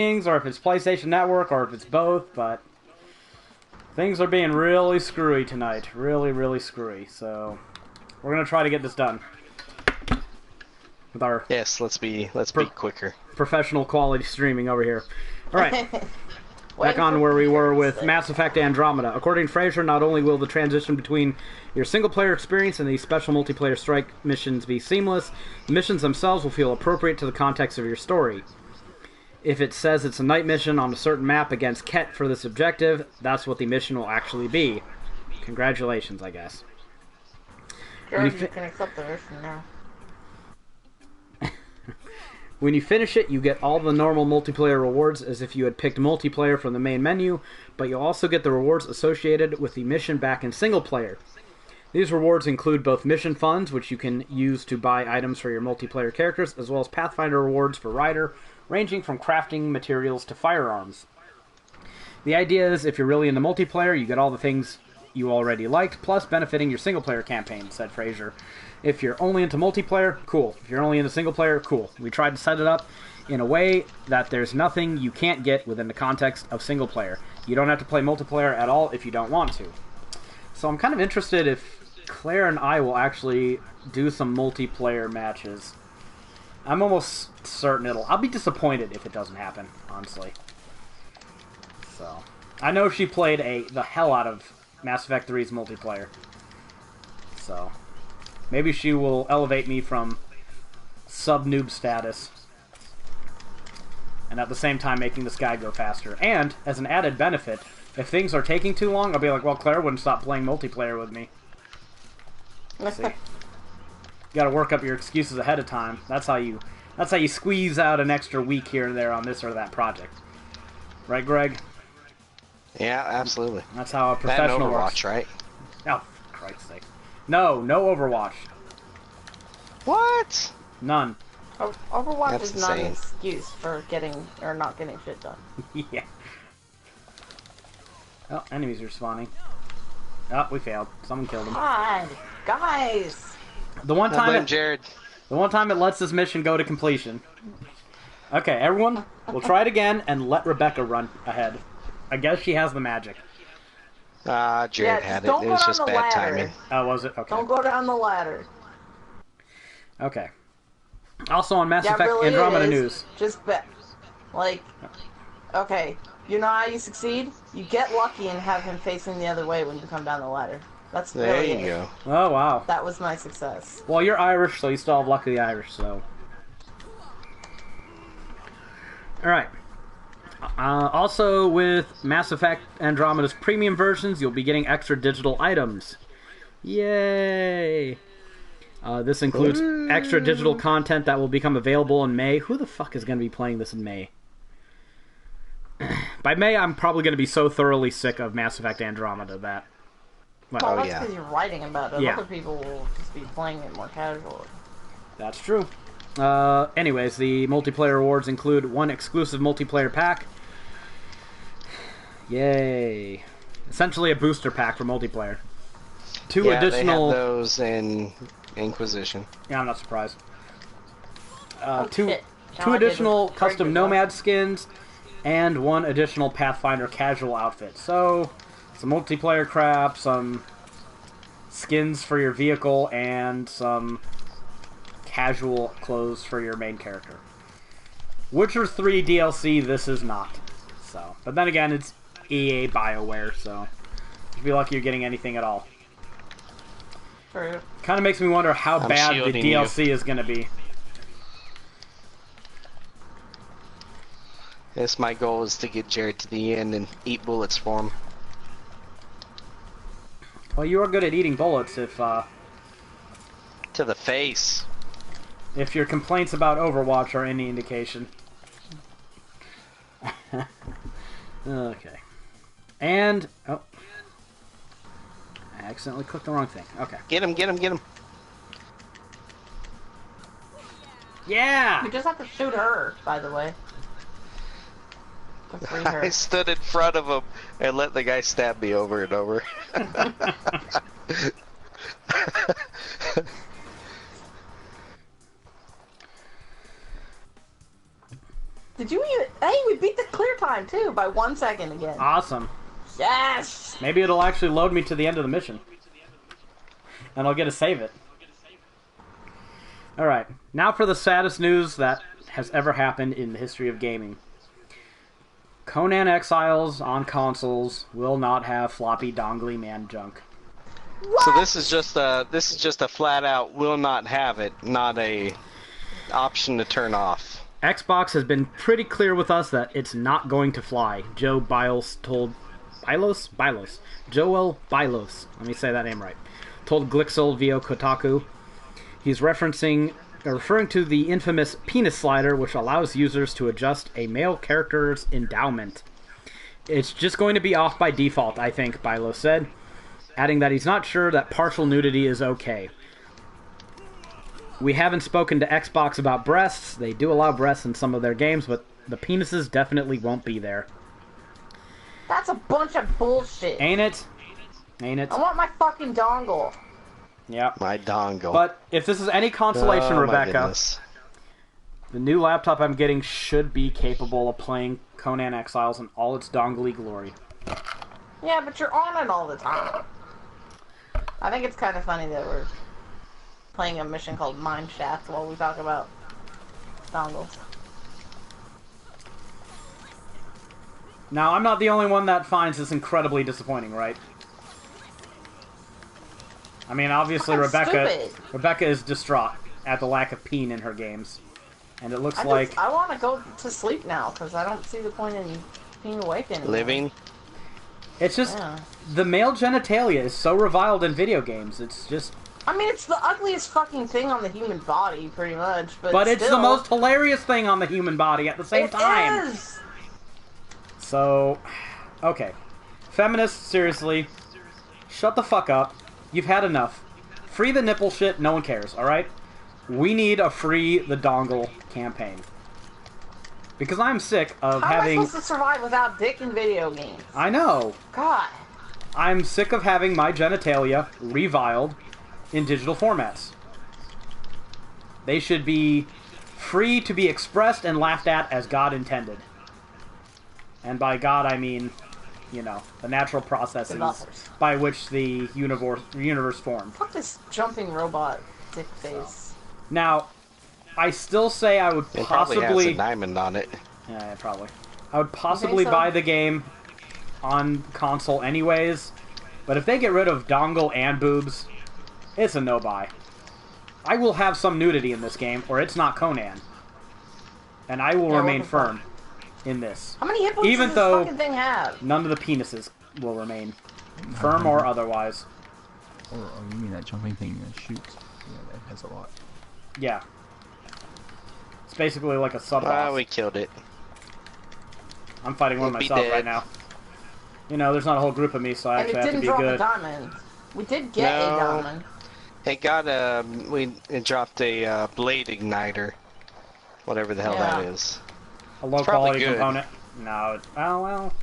or if it's PlayStation Network, or if it's both, but things are being really screwy tonight. Really, really screwy. So we're gonna try to get this done with our let's be quicker. Professional quality streaming over here. All right. Back on where we were with Mass Effect Andromeda. According to Fraser, not only will the transition between your single-player experience and the special multiplayer strike missions be seamless, the missions themselves will feel appropriate to the context of your story. If it says it's a night mission on a certain map against Ket for this objective, that's what the mission will actually be. Congratulations, I guess. Sure, you can accept the mission now. When you finish it, you get all the normal multiplayer rewards as if you had picked multiplayer from the main menu, but you'll also get the rewards associated with the mission back in single player. These rewards include both mission funds, which you can use to buy items for your multiplayer characters, as well as Pathfinder rewards for Ryder, ranging from crafting materials to firearms. The idea is, if you're really into multiplayer, you get all the things you already liked, plus benefiting your single-player campaign, said Fraser. If you're only into multiplayer, cool. If you're only into single-player, cool. We tried to set it up in a way that there's nothing you can't get within the context of single-player. You don't have to play multiplayer at all if you don't want to. So I'm kind of interested if Claire and I will actually do some multiplayer matches. I'm almost certain I'll be disappointed if it doesn't happen, honestly. So, I know she played the hell out of Mass Effect 3's multiplayer. So, maybe she will elevate me from sub-noob status. And at the same time making this guy go faster. And, as an added benefit, if things are taking too long, I'll be like, well, Claire wouldn't stop playing multiplayer with me. See? You gotta work up your excuses ahead of time. That's how you squeeze out an extra week here and there on this or that project. Right, Greg? Yeah, absolutely. That's how a professional Overwatch, works. right? Oh, for Christ's sake. No Overwatch. What? None. Overwatch That's is not an insane. excuse for not getting shit done. Yeah. Oh, enemies are spawning. Oh, we failed. Someone killed him. God, guys. The one time Jared. The one time it lets this mission go to completion. Okay, everyone, we'll try it again and let Rebecca run ahead. I guess she has the magic. Jared had it. It was just bad timing. Oh, was it? Okay. Don't go down the ladder. Okay. Also on Mass Effect really Andromeda news. Just okay, you know how you succeed? You get lucky and have him facing the other way when you come down the ladder. That's There really you go. Oh, wow. That was my success. Well, you're Irish, so you still have luck of the Irish, so. Alright. Also, with Mass Effect Andromeda's premium versions, you'll be getting extra digital items. Yay! This includes extra digital content that will become available in May. Who the fuck is going to be playing this in May? By May, I'm probably going to be so thoroughly sick of Mass Effect Andromeda that... Well, that's because you're writing about it. Yeah. Other people will just be playing it more casually. That's true. Anyways, the multiplayer rewards include one exclusive multiplayer pack. Yay. Essentially a booster pack for multiplayer. Two additional... they have those in Inquisition. Yeah, I'm not surprised. Two additional custom Nomad skins and one additional Pathfinder casual outfit. So, some multiplayer crap, some skins for your vehicle, and some casual clothes for your main character. Witcher 3 DLC, this is not. So, but then again, it's EA BioWare, so you'd be lucky you're getting anything at all. True. Kind of makes me wonder how bad the DLC is going to be. Yes, my goal is to get Jared to the end and eat bullets for him. Well, you are good at eating bullets if To the face. If your complaints about Overwatch are any indication. Okay. And... oh. I accidentally clicked the wrong thing. Okay. Get him, get him, get him. Yeah! You just have to shoot her, by the way. To free her. I stood in front of him and let the guy stab me over and over. Did you even... Hey, we beat the clear time, too, by 1 second again. Awesome. Yes! Maybe it'll actually load me to the end of the mission. And I'll get to save it. Alright, now for the saddest news that has ever happened in the history of gaming. Conan Exiles on consoles will not have floppy dongly man junk. What? So this is just a flat out will not have it, not a option to turn off. Xbox has been pretty clear with us that it's not going to fly. Joel Bylos, let me say that name right, told Glixel via Kotaku. He's referring to the infamous penis slider, which allows users to adjust a male character's endowment. It's just going to be off by default, I think, Bylos said, adding that he's not sure that partial nudity is okay. We haven't spoken to Xbox about breasts. They do allow breasts in some of their games, but the penises definitely won't be there. That's a bunch of bullshit. Ain't it? Ain't it? I want my fucking dongle. Yeah. My dongle. But if this is any consolation, Rebecca, the new laptop I'm getting should be capable of playing Conan Exiles in all its dongly glory. Yeah, but you're on it all the time. I think it's kind of funny that we're playing a mission called Mine Shaft while we talk about dongles. Now, I'm not the only one that finds this incredibly disappointing, right? I mean, obviously, Rebecca is distraught at the lack of peen in her games. And it looks I like... I want to go to sleep now, because I don't see the point in being awake anymore. Living? It's just... Yeah. The male genitalia is so reviled in video games. It's just... I mean, it's the ugliest fucking thing on the human body, pretty much. But it's the most hilarious thing on the human body at the same time. It is! So... Okay. Feminists, seriously. Shut the fuck up. You've had enough. Free the nipple shit, no one cares, alright? We need a free the dongle campaign. Because I'm sick of having... How am I supposed to survive without dick in video games? I know. God. I'm sick of having my genitalia reviled in digital formats. They should be free to be expressed and laughed at as God intended. And by God, I mean... You know, the natural processes by which the universe formed. Fuck this jumping robot dick face. Now, I still say I would possibly... It probably has a diamond on it. Yeah, probably. I would possibly buy the game on console anyways, but if they get rid of dongle and boobs, it's a no-buy. I will have some nudity in this game, or it's not Conan. And I will remain firm in this. How many hit points does this fucking thing have? None of the penises will remain. Firm or otherwise. Oh, you mean that jumping thing that shoots? Yeah, that has a lot. Yeah. It's basically like a sub-boss. We killed it. I'm fighting one myself right now. You know, there's not a whole group of me, so I actually have to be good. And it didn't drop a diamond. We did get a diamond. It got it dropped a blade igniter. Whatever the hell that is. A low-quality component. No, well...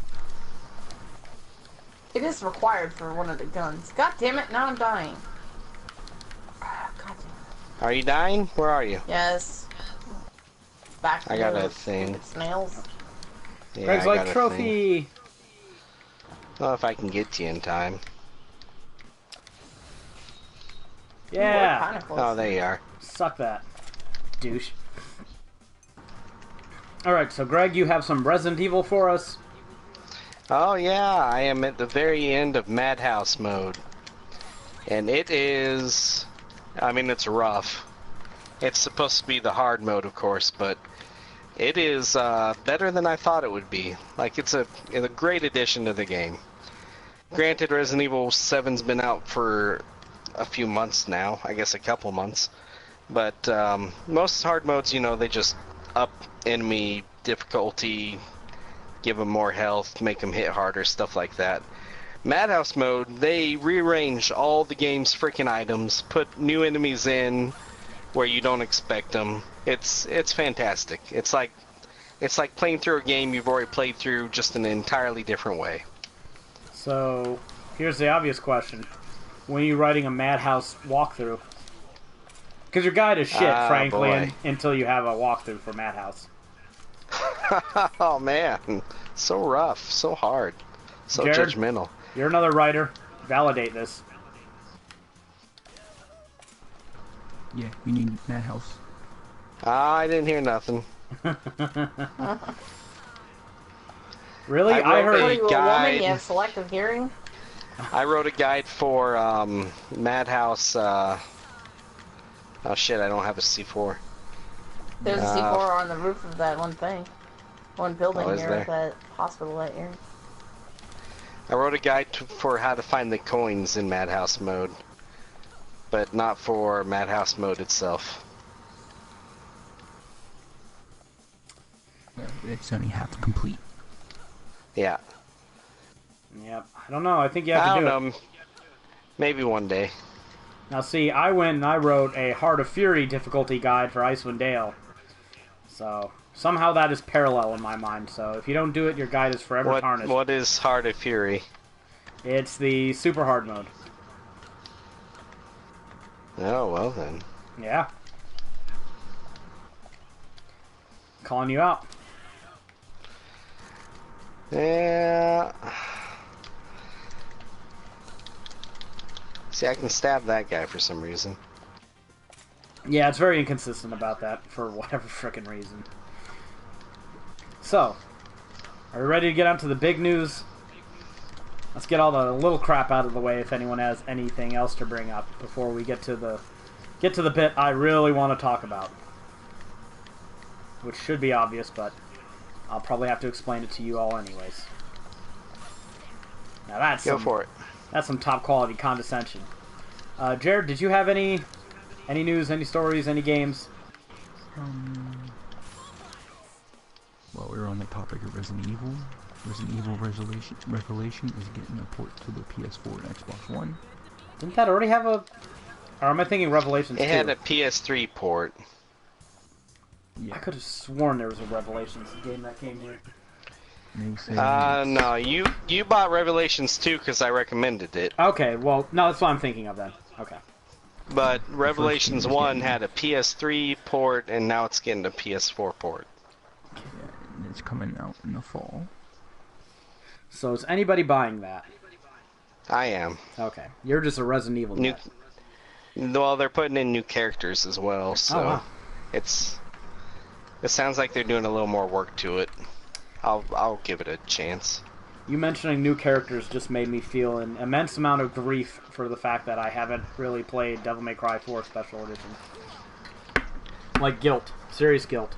It is required for one of the guns. God damn it, now I'm dying. God damn it. Are you dying? Where are you? Yes. Back to I got a thing. Snails. Yeah, Greg's like, trophy! I don't know if I can get to you in time. Yeah! Oh, there you are. Suck that, douche. Alright, so Greg, you have some Resident Evil for us. Oh yeah, I am at the very end of Madhouse mode. And it is... I mean, it's rough. It's supposed to be the hard mode, of course, but it is better than I thought it would be. Like, it's a great addition to the game. Granted, Resident Evil 7's been out for a few months now. I guess a couple months. But most hard modes, you know, they just up enemy difficulty, give them more health, make them hit harder, stuff like that. Madhouse mode, they rearrange all the game's freaking items, put new enemies in where you don't expect them. It's fantastic. It's like playing through a game you've already played through, just in an entirely different way. So, here's the obvious question. When are you writing a Madhouse walkthrough? Because your guide is shit, frankly, until you have a walkthrough for Madhouse. Oh man, so rough, so hard, so Jared? judgmental. You're another writer. Validate this. Yeah, you need Madhouse. I didn't hear nothing. Really? I I wrote heard. What are you, a woman? guide. You have selective hearing? I wrote a guide for Madhouse. Oh shit, I don't have a C4. There's a C4 on the roof of that one thing. One building Oh, is here there? at that hospital that year. I wrote a guide for how to find the coins in Madhouse mode, but not for Madhouse mode itself. It's only half complete. Yeah. Yep. I don't know. I think you have I to do don't it. know. Maybe one day. Now, see, I went and I wrote a Heart of Fury difficulty guide for Icewind Dale. So, somehow that is parallel in my mind. So, if you don't do it, your guide is forever tarnished. What is Heart of Fury? It's the super hard mode. Oh, well then. Yeah. Calling you out. Yeah. See, I can stab that guy for some reason. Yeah, it's very inconsistent about that for whatever frickin' reason. So, are we ready to get on to the big news? Let's get all the little crap out of the way if anyone has anything else to bring up before we get to the bit I really want to talk about. Which should be obvious, but I'll probably have to explain it to you all anyways. Now that's Go for it. That's some top quality condescension. Jared, did you have any news, any stories, any games? Well, we're on the topic of Resident Evil. Resident Evil Revelation is getting a port to the PS4 and Xbox One. Didn't that already have a... Or am I thinking Revelations 2? It had a PS3 port. Yeah. I could have sworn there was a Revelations game that came here. They say No, you bought Revelations 2 because I recommended it. Okay, well, no, that's what I'm thinking of then. Okay. But Revelations game is 1 getting- had a PS3 port, and now it's getting a PS4 port. yeah, and it's coming out in the fall. So is anybody buying that? I am. Okay. You're just a Resident Evil New, guy. well, they're putting in new characters as well, so wow. it sounds like they're doing a little more work to it. I'll give it a chance. You mentioning new characters just made me feel an immense amount of grief for the fact that I haven't really played Devil May Cry 4 Special Edition. Like guilt. Serious guilt.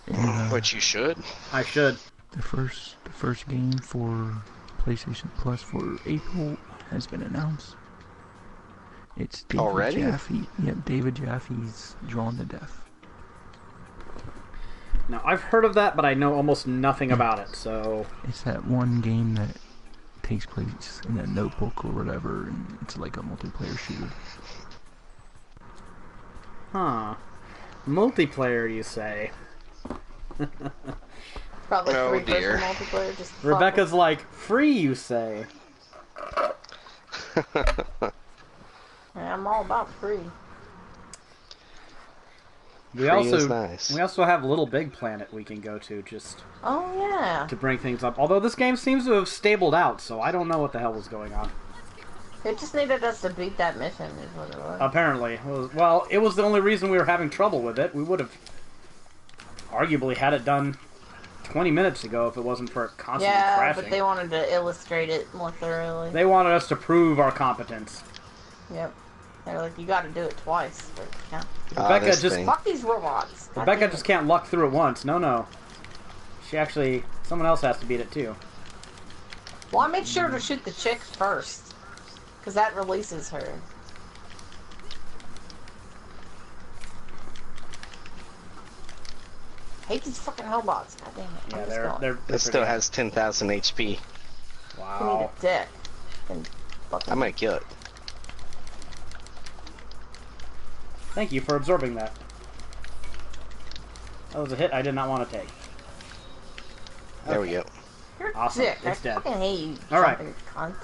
And, Which you should. I should. the first game for PlayStation Plus for April has been announced. It's David Already? Jaffe. Yep, David Jaffe's Drawn to Death. Now, I've heard of that, but I know almost nothing about it, so... It's that one game that takes place in a notebook or whatever, and it's like a multiplayer shooter. Huh. Multiplayer, you say? Probably Oh, three-person dear. multiplayer. Just Rebecca's like, free, you say? Yeah, I'm all about free. We Free also is nice. we also have Little Big Planet we can go to just Oh yeah. to bring things up. Although this game seems to have stabled out, so I don't know what the hell was going on. It just needed us to beat that mission, is what it was. Apparently, well, it was the only reason we were having trouble with it. We would have arguably had it done 20 minutes ago if it wasn't for it constantly Yeah, crashing. but they wanted to illustrate it more thoroughly. They wanted us to prove our competence. Yep. They're like, you got to do it twice. But, yeah. Rebecca this just thing. Fuck these robots. God Rebecca damn just it. can't luck through it once. No. Someone else has to beat it too. Well, I made sure to shoot the chick first, because that releases her. Hate these fucking robots. God damn it. Yeah, I'm just they're going. they're It still pretty- has 10,000 HP. You need Wow. a dick. And fucking... I might kill it. Thank you for absorbing that. That was a hit I did not want to take. There we go. You're a Awesome. dick. It's I dead. fucking hate you. All right. Fucking cunt.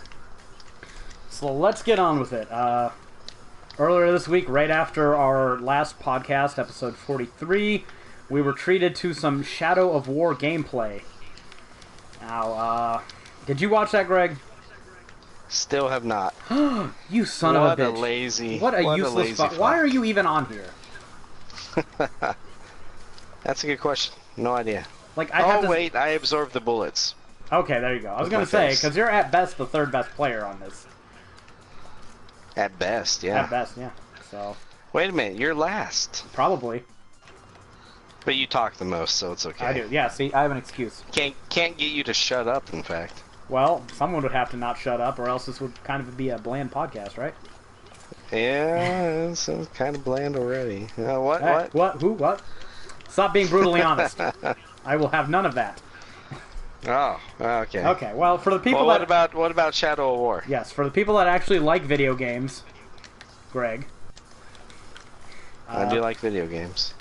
So let's get on with it. Earlier this week, right after our last podcast, episode 43, we were treated to some Shadow of War gameplay. Now, did you watch that, Greg? Still have not. You son of a bitch. What a lazy... What a useless fuck. Why are you even on here? That's a good question. No idea. Like, wait, I absorbed the bullets. Okay, there you go. I was going to say, because you're at best the third best player on this. At best, yeah. At best, yeah. So. Wait a minute, you're last. Probably. But you talk the most, so it's okay. I do, yeah, see, I have an excuse. Can't get you to shut up, in fact. Well, someone would have to not shut up, or else this would kind of be a bland podcast, right? Yeah, it's kind of bland already. What? Hey, What? What? Who? What? Stop being brutally honest. I will have none of that. Oh, okay. Okay, well, for the people Well, that... what about Shadow of War? Yes, for the people that actually like video games, Greg. I do like video games.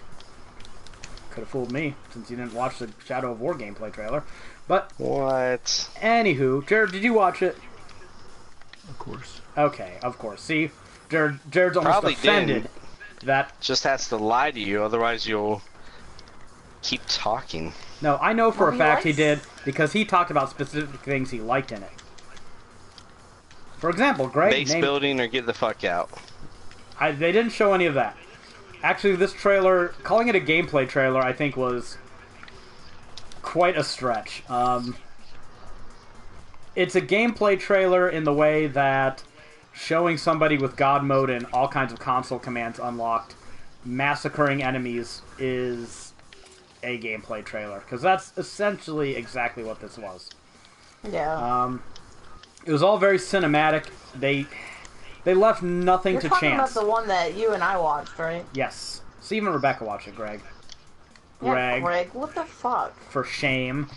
Could have fooled me, since you didn't watch the Shadow of War gameplay trailer. But... What? Anywho, Jared, did you watch it? Of course. Okay, of course. See, Jared's almost Probably offended that... Just has to lie to you, otherwise you'll keep talking. No, I know for a fact he likes- did, because he talked about specific things he liked in it. For example, Greg... Base building or get the fuck out. They didn't show any of that. Actually, this trailer, calling it a gameplay trailer, I think was quite a stretch. It's a gameplay trailer in the way that showing somebody with God mode and all kinds of console commands unlocked, massacring enemies is a gameplay trailer. Because that's essentially exactly what this was. Yeah. It was all very cinematic. They left nothing You're to talking chance. about the one that you and I watched, right? Yes. Steve and Rebecca watch it, Greg. Yeah, Greg, what the fuck? For shame.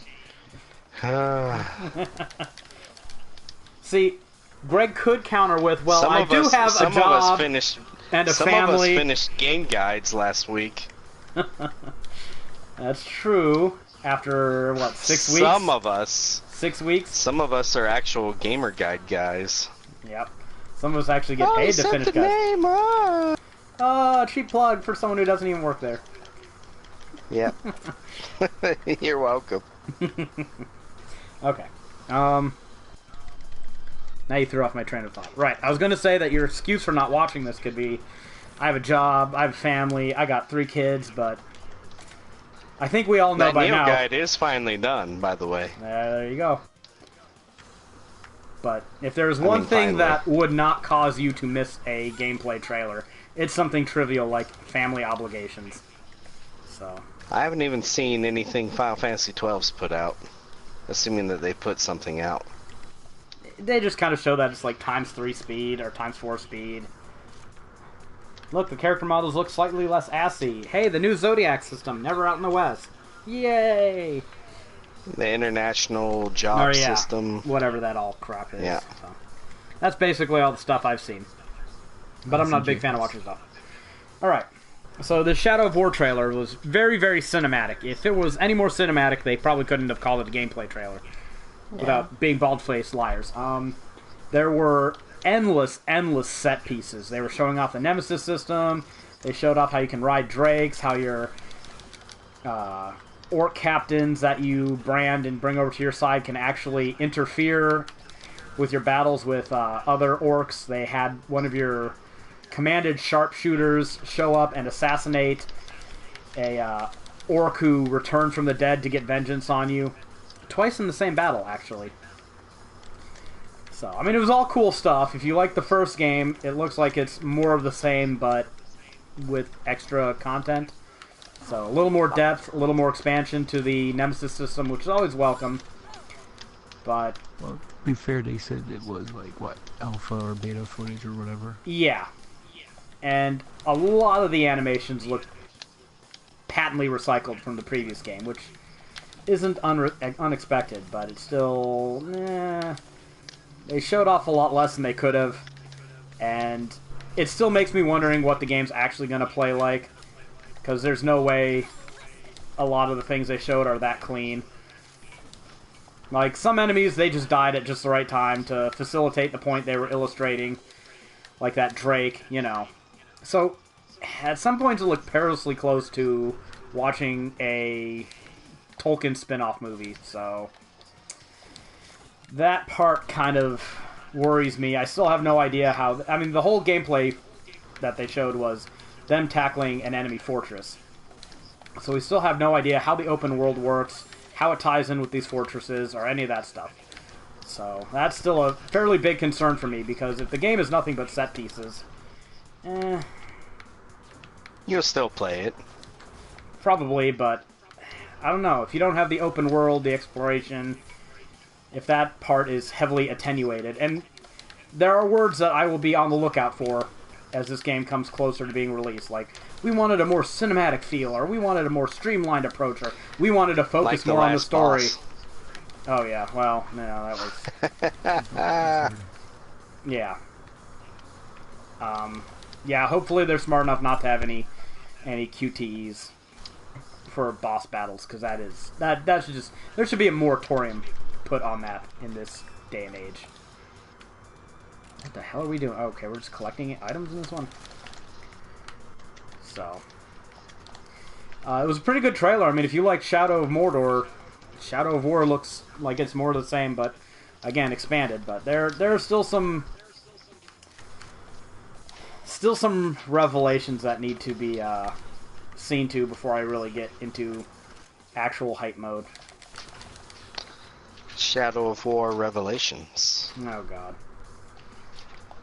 See, Greg could counter with, well, I do have a job and a family. Some of us finished game guides last week. That's true. After, what, 6 weeks? Some of us. 6 weeks? Some of us are actual gamer guide guys. Yep. Some of us actually get paid to finish guides. Cheap plug for someone who doesn't even work there. Yep. You're welcome. Okay. Now you threw off my train of thought. Right. I was going to say that your excuse for not watching this could be, I have a job, I have a family, I got 3 kids, but I think we all know by now. That guide is finally done, by the way. There you go. But if there's one thing that would not cause you to miss a gameplay trailer, it's something trivial like family obligations. So I haven't even seen anything Final Fantasy XII's put out, assuming that they put something out. They just kind of show that it's like ×3 speed or ×4 speed. Look, the character models look slightly less assy. Hey, the new Zodiac system, never out in the West. Yay! The international job system. Whatever that all crap is. Yeah. So. That's basically all the stuff I've seen. But I'm not a big fan of watching stuff. Alright. So the Shadow of War trailer was very, very cinematic. If it was any more cinematic, they probably couldn't have called it a gameplay trailer. Yeah. Without being bald-faced liars. There were endless set pieces. They were showing off the Nemesis system. They showed off how you can ride drakes, how your orc captains that you brand and bring over to your side can actually interfere with your battles with other orcs. They had one of your commanded sharpshooters show up and assassinate a orc who returned from the dead to get vengeance on you. Twice in the same battle, actually. So, I mean, it was all cool stuff. If you like the first game, it looks like it's more of the same, but with extra content. So, a little more depth, a little more expansion to the Nemesis system, which is always welcome. But... well, to be fair, they said it was, like, what, alpha or beta footage or whatever? Yeah. And a lot of the animations look patently recycled from the previous game, which isn't unexpected, but it's still... They showed off a lot less than they could have, and it still makes me wondering what the game's actually going to play like, because there's no way a lot of the things they showed are that clean. Like, some enemies, they just died at just the right time to facilitate the point they were illustrating, like that Drake, you know. So, at some points it looked perilously close to watching a Tolkien spin-off movie, so that part kind of worries me. I still have no idea how... I mean, the whole gameplay that they showed was them tackling an enemy fortress. So we still have no idea how the open world works, how it ties in with these fortresses, or any of that stuff. So that's still a fairly big concern for me, because if the game is nothing but set pieces, You'll still play it. probably, but I don't know. If you don't have the open world, the exploration, if that part is heavily attenuated, and there are words that I will be on the lookout for as this game comes closer to being released, like, we wanted a more cinematic feel, or we wanted a more streamlined approach, or we wanted to focus more on the story. Boss. Oh yeah, well, no, that was... yeah. Yeah, hopefully they're smart enough not to have any QTEs for boss battles, because that should just... There should be a moratorium put on that in this day and age. What the hell are we doing? Oh, okay, we're just collecting items in this one. So... it was a pretty good trailer. I mean, if you like Shadow of Mordor... Shadow of War looks like it's more of the same, but again, expanded. But there are still some revelations that need to be seen to before I really get into actual hype mode. Shadow of War Revelations. Oh god,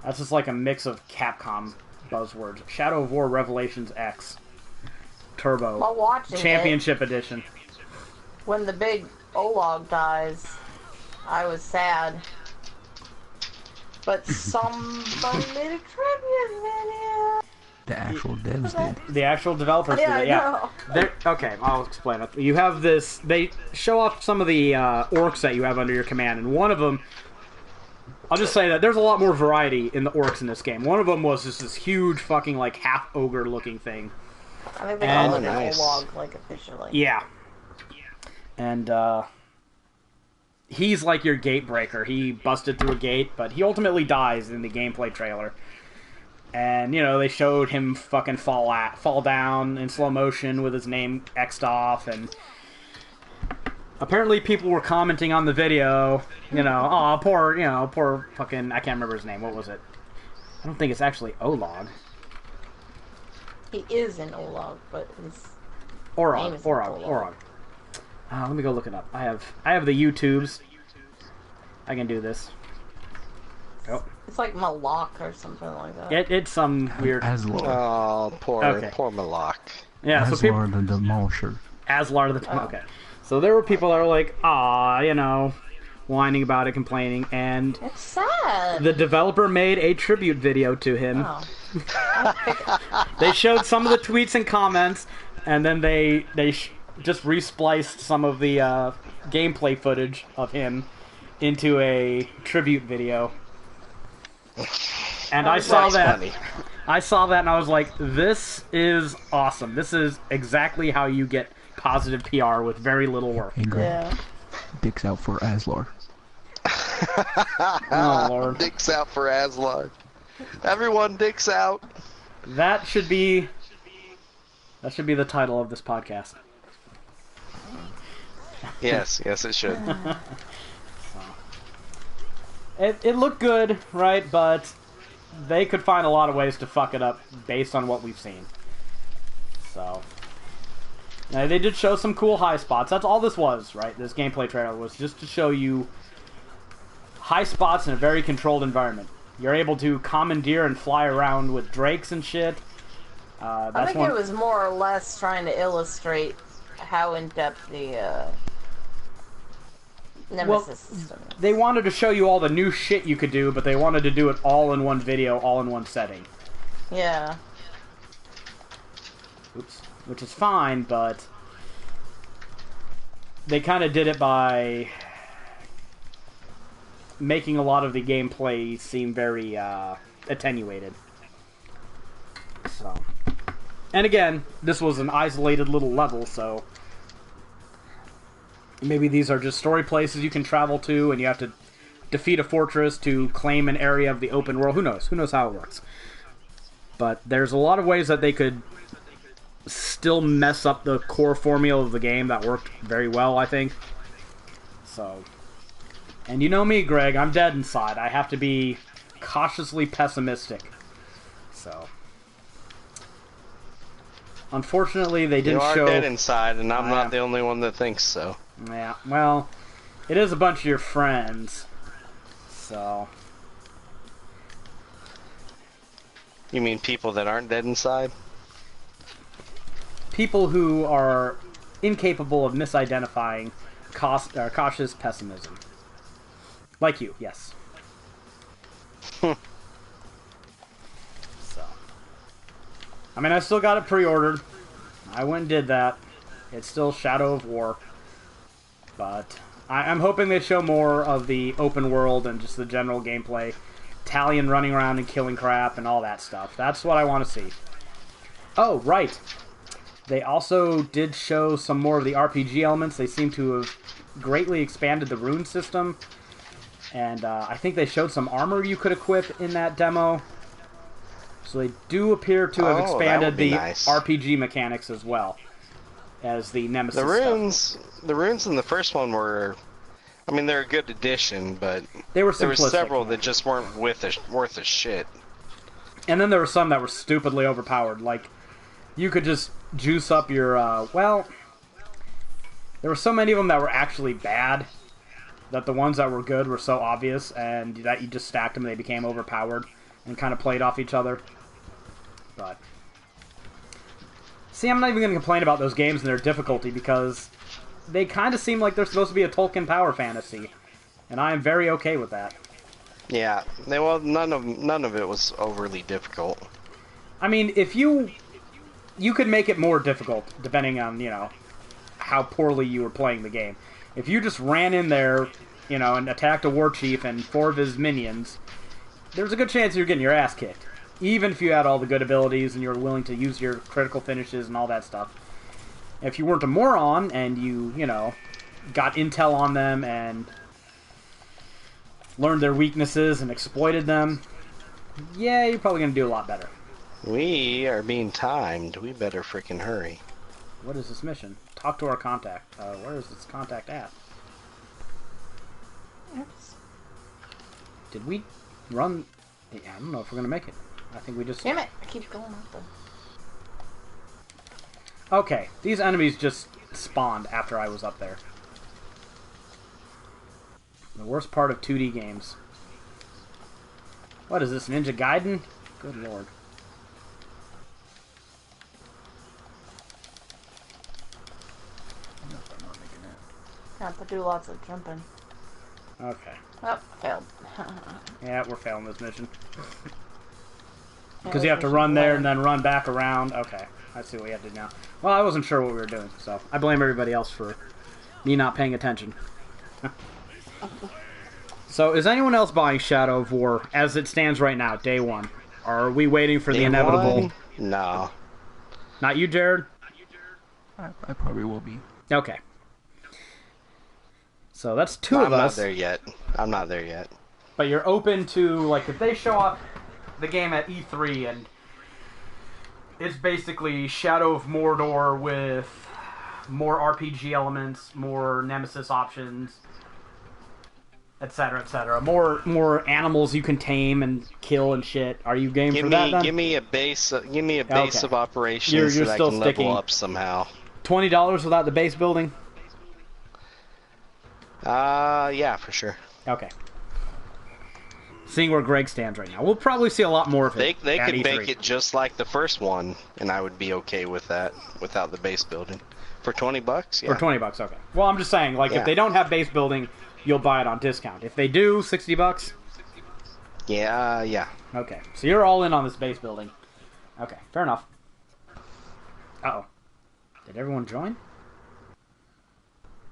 that's just like a mix of Capcom buzzwords. Shadow of War Revelations X Turbo While watching Championship Edition. When the big Olog dies, I was sad. But somebody made a tribute video. The actual devs did. The actual developers Yeah, did it, yeah. Okay, I'll explain it. You have this... They show off some of the orcs that you have under your command, and one of them... I'll just say that there's a lot more variety in the orcs in this game. One of them was just this huge fucking, like, half-ogre looking thing. I think they call it nice. an Olog, like, officially. Yeah. And, he's like your gate breaker. He busted through a gate, but he ultimately dies in the gameplay trailer. And, you know, they showed him fucking fall down in slow motion with his name X'd off, and apparently people were commenting on the video, you know, oh, poor fucking, I can't remember his name, what was it? I don't think it's actually Olog. He is an Olog, but his name is Orog. Let me go look it up. I have the YouTubes. I can do this. Oh. It's like Malak or something like that. It's some weird... Aslar. Oh, poor Malak. Yeah, so people... Aslar the Demolisher. Aslar the... Okay. So there were people that were like, you know, whining about it, complaining, and... It's sad. The developer made a tribute video to him. Oh. They showed some of the tweets and comments, and then they just respliced some of the gameplay footage of him into a tribute video. And I saw that. Funny. I saw that and I was like, this is awesome. This is exactly how you get positive PR with very little work. Hey, Greg, Yeah. dicks out for Aslar. Oh, Lord. Dicks out for Aslar. Everyone dicks out. That should be the title of this podcast. Yes, it should. It looked good, right? But they could find a lot of ways to fuck it up based on what we've seen. So, now, they did show some cool high spots. That's all this was, right? This gameplay trailer was just to show you high spots in a very controlled environment. You're able to commandeer and fly around with drakes and shit. I think it was more or less trying to illustrate how in-depth the Nemesis system is. They wanted to show you all the new shit you could do, but they wanted to do it all in one video, all in one setting. Yeah. Oops. Which is fine, but they kind of did it by making a lot of the gameplay seem very attenuated. So, and again, this was an isolated little level, so maybe these are just story places you can travel to, and you have to defeat a fortress to claim an area of the open world. Who knows? Who knows how it works? But there's a lot of ways that they could still mess up the core formula of the game that worked very well, I think. So, and you know me, Greg, I'm dead inside. I have to be cautiously pessimistic. So, unfortunately, they didn't show... You are dead inside, and I'm not the only one that thinks so. Yeah, well, it is a bunch of your friends. So... You mean people that aren't dead inside? People who are incapable of misidentifying cautious pessimism. Like you, yes. So. I mean, I still got it pre-ordered. I went and did that. It's still Shadow of War. But I'm hoping they show more of the open world and just the general gameplay. Talion running around and killing crap and all that stuff. That's what I want to see. Oh, right. They also did show some more of the RPG elements. They seem to have greatly expanded the rune system. And I think they showed some armor you could equip in that demo. So they do appear to have expanded the RPG mechanics as well as the Nemesis stuff. The runes in the first one were... I mean, they're a good addition, but they were there were several that just weren't worth a shit. And then there were some that were stupidly overpowered. Like, you could just juice up your, well... There were so many of them that were actually bad that the ones that were good were so obvious, and that you just stacked them and they became overpowered and kind of played off each other. But... See, I'm not even going to complain about those games and their difficulty, because... they kind of seem like they're supposed to be a Tolkien power fantasy, and I am very okay with that. Yeah, well, none of it was overly difficult. I mean, if you could make it more difficult, depending on, you know, how poorly you were playing the game. If you just ran in there, you know, and attacked a war chief and 4 of his minions, there's a good chance you're getting your ass kicked. Even if you had all the good abilities and you were willing to use your critical finishes and all that stuff. If you weren't a moron and you know, got intel on them and learned their weaknesses and exploited them, yeah, you're probably going to do a lot better. We are being timed. We better freaking hurry. What is this mission? Talk to our contact. Where is this contact at? Oops. Did we run... Yeah, I don't know if we're going to make it. I think we just... Damn it! I keep going up there. Okay, these enemies just spawned after I was up there. The worst part of 2D games. What is this, Ninja Gaiden? Good lord. I have to do lots of jumping. Okay. Oh, failed. Yeah, we're failing this mission. Because you have to run there and then run back around. Okay, I see what we have to do now. Well, I wasn't sure what we were doing, so I blame everybody else for me not paying attention. So, is anyone else buying Shadow of War as it stands right now, day one? Or are we waiting for the inevitable? No. Not you, Jared? I probably will be. Okay. So that's two of us. I'm not there yet. I'm not there yet. But you're open to, like, if they show up the game at E3 and it's basically Shadow of Mordor with more RPG elements, more Nemesis options, etc., etc. More animals you can tame and kill and shit. Are you game for that then? Give me a base of operations you're so that I still can sticking level up somehow. $20 without the base building? Yeah, for sure. Okay. Seeing where Greg stands right now. We'll probably see a lot more of it. They at could E3. make it just like the first one, and I would be okay with that without the base building. For $20, yeah. For $20, okay. Well, I'm just saying, like, Yeah. if they don't have base building, you'll buy it on discount. If they do, $60? Yeah, yeah. Okay. So you're all in on this base building. Okay, fair enough. Uh-oh. Did everyone join?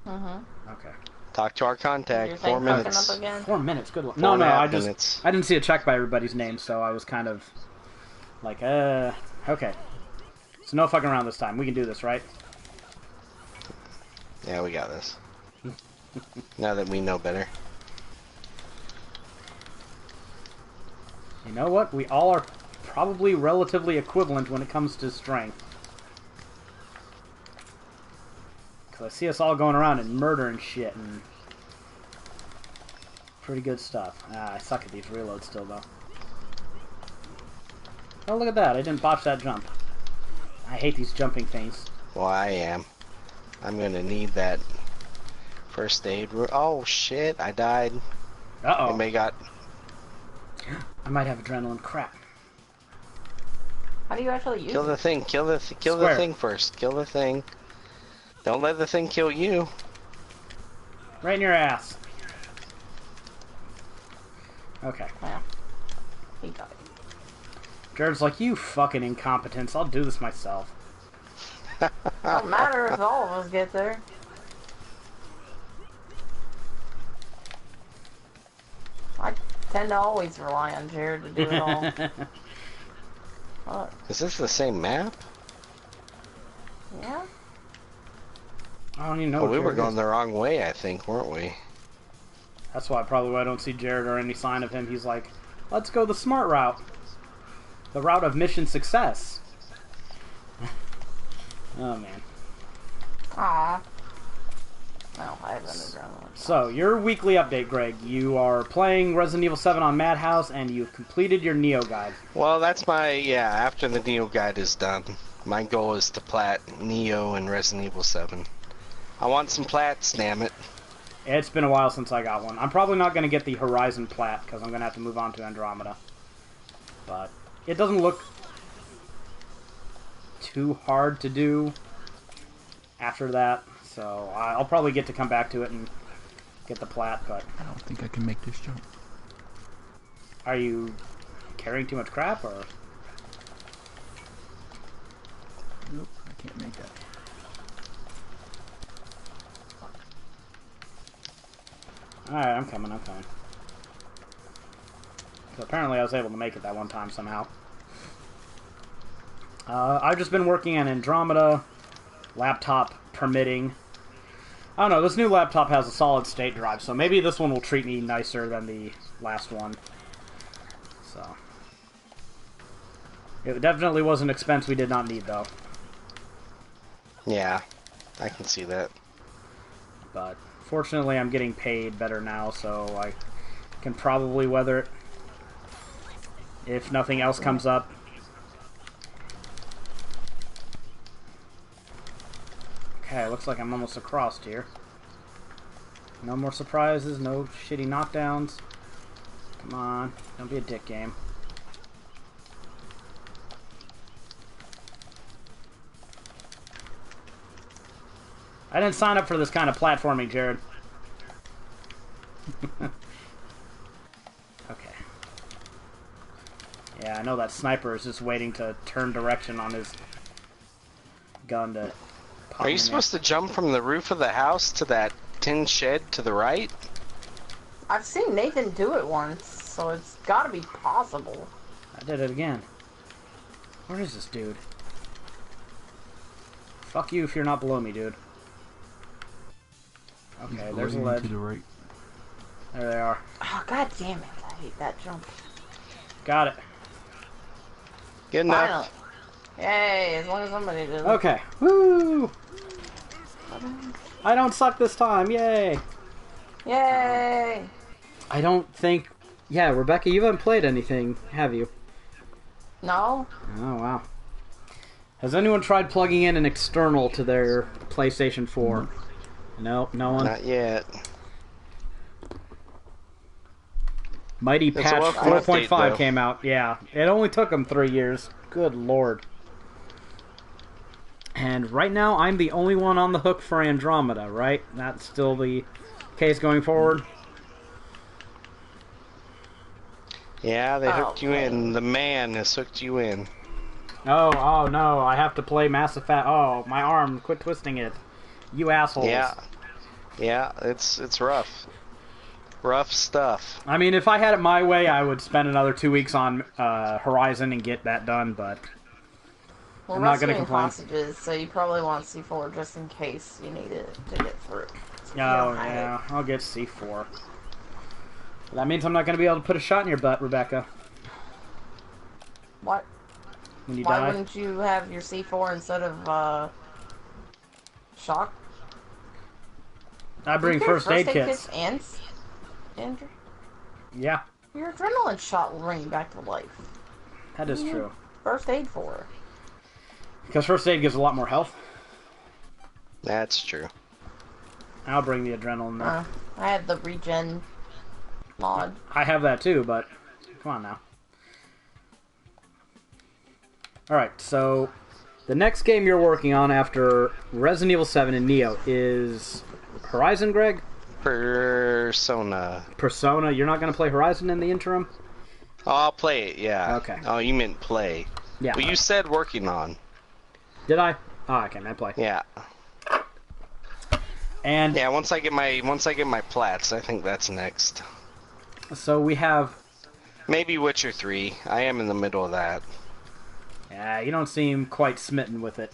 Mm-hmm. Okay. Talk to our contact. Your 4 thing fucking minutes. up again? 4 minutes, good luck. 4 No, and a half I minutes. didn't see a check by everybody's name, so I was kind of like, okay. So no fucking around this time. We can do this, right? Yeah, we got this. Now that we know better. You know what? We all are probably relatively equivalent when it comes to strength. So I see us all going around and murdering shit and pretty good stuff. I suck at these reloads still, though. Oh, look at that. I didn't botch that jump. I hate these jumping things. Well, I am. I'm gonna need that first aid. Oh, shit. I died. Uh-oh. Anybody got... I might have adrenaline. Crap. How do you actually use Kill the it? thing. Kill the thing first. Kill the thing. Don't let the thing kill you. Right in your ass. Okay. Yeah. He died. Jared's like, you fucking incompetence. I'll do this myself. Don't matter if all of us get there. I tend to always rely on Jared to do it all. What? Is this the same map? Yeah? I don't even know Well, what we were Jared going is. the wrong way, I think, weren't we? That's why I don't see Jared or any sign of him. He's like, let's go the smart route. The route of mission success. Oh, man. Aw. No, I haven't adrenaline. So, your weekly update, Greg. You are playing Resident Evil 7 on Madhouse, and you've completed your Neo guide. Well, that's my... Yeah, after the Neo guide is done, my goal is to plat Neo and Resident Evil 7. I want some plats, damn it. It's been a while since I got one. I'm probably not going to get the Horizon plat, because I'm going to have to move on to Andromeda. But it doesn't look too hard to do after that. So I'll probably get to come back to it and get the plat, but... I don't think I can make this jump. Are you carrying too much crap, or...? Nope, I can't make that. Alright, I'm coming. So apparently I was able to make it that one time somehow. I've just been working on Andromeda, laptop permitting. I don't know, this new laptop has a solid state drive, so maybe this one will treat me nicer than the last one. So. It definitely was an expense we did not need, though. Yeah, I can see that. But fortunately I'm getting paid better now, so I can probably weather it if nothing else comes up. Okay, looks like I'm almost across here. No more surprises, no shitty knockdowns. Come on, don't be a dick game. I didn't sign up for this kind of platforming, Jared. Okay. Yeah, I know that sniper is just waiting to turn direction on his gun to pop Are you in supposed to jump from the roof of the house to that tin shed to the right? I've seen Nathan do it once, so it's gotta be possible. I did it again. Where is this dude? Fuck you if you're not below me, dude. Okay, He's there's a loading ledge. to the right. There they are. Oh, god damn it. I hate that jump. Got it. Good enough. Finally. Yay, as long as somebody does it. Okay. Woo! I don't suck this time. Yay! Yay! I don't think... Yeah, Rebecca, you haven't played anything, have you? No? Oh, wow. Has anyone tried plugging in an external to their PlayStation 4? No, no one? Not yet. Mighty It's a Patch welcome update, 4.5 though. came out. Yeah, it only took them 3 years. Good lord. And right now, I'm the only one on the hook for Andromeda, right? That's still the case going forward? Yeah, they hooked you Okay. in. The man has hooked you in. Oh no, I have to play Mass Effect. Oh, my arm, quit twisting it. You assholes. Yeah, it's rough. Rough stuff. I mean, if I had it my way, I would spend another 2 weeks on Horizon and get that done, but... Well, I'm not gonna rescuing complain. hostages, so you probably want C4 just in case you need it to get through. So you Oh, don't have yeah, I'll get C4. That means I'm not going to be able to put a shot in your butt, Rebecca, it. What? when you Why die. wouldn't you have your C4 instead of, shock? I bring You carry first aid kits. and Andrew, Yeah, your adrenaline shot will bring you back to life. that is true. First aid for. Because first aid gives a lot more health. That's true. I'll bring the adrenaline there. I had the regen mod. I have that too, but come on now. Alright, so the next game you're working on after Resident Evil 7 and Neo is Horizon, Greg? Persona. Persona. You're not going to play Horizon in the interim? Oh, I'll play it, yeah. Okay. Oh, you meant play. Yeah. Well, you said working on. Did I? Oh, okay, I play. Yeah. And Yeah, once I get my plats, I think that's next. so we have... Maybe Witcher 3. I am in the middle of that. Yeah, you don't seem quite smitten with it.